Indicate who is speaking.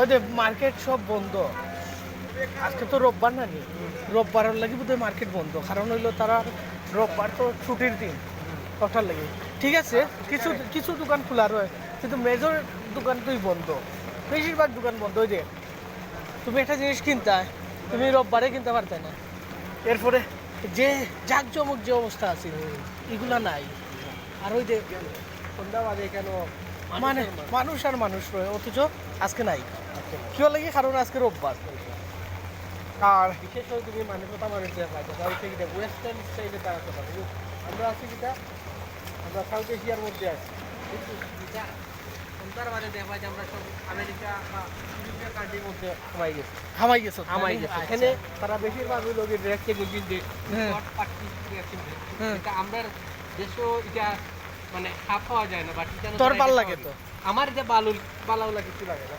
Speaker 1: ওই যে মার্কেট সব বন্ধ আজকে তো রোববার না নি রোববারের লাগি বোধহয় মার্কেট বন্ধ কারণ হইলো তারা রোববার তো ছুটির দিন ওটার লাগি ঠিক আছে কিছু কিছু দোকান খোলা রয় কিন্তু মেজর দোকান তুই বন্ধ বেশিরভাগ দোকান বন্ধ ওই যে তুমি একটা জিনিস কিনতে তুমি রোববারে কিনতে পারতে না এরপরে যে জাঁকজমক যে অবস্থা আছে এগুলা নাই আর ওই যে
Speaker 2: সন্ধ্যাবাদে কেন
Speaker 1: মানে মানুষ আর মানুষ রয়ে অথচ আজকে নাই কি লাগে কারণ আজকে রোববার আর
Speaker 2: বিশেষ করে তুমি মানে কথা মানুষ দেখা পাইছো তাহলে কিটা ওয়েস্টার্ন স্টাইলে তারা কথা কিন্তু আমরা আছি কিটা আমরা সাউথ এশিয়ার মধ্যে আছি কিন্তু যেটা সন্ধ্যাবাদে দেখা পাই যে আমরা সব আমেরিকা বা ইউরোপীয় কান্ট্রির মধ্যে কমাই গেছি
Speaker 1: হামাই গেছো
Speaker 2: আমাই গেছে
Speaker 1: আচ্ছা।
Speaker 2: এখানে তারা বেশিরভাগ লোকের ডিরেক্ট চেকিং দিয়ে
Speaker 1: হ্যাঁ।
Speaker 2: পার্টি রিঅ্যাকশন
Speaker 1: হ্যাঁ।
Speaker 2: এটা আমরা দেশও এটা মানে খাপ পাওয়া যায় না বাট
Speaker 1: তোর ভাল লাগে তো
Speaker 2: আমার এটা বালাও লাগে কিছু লাগে না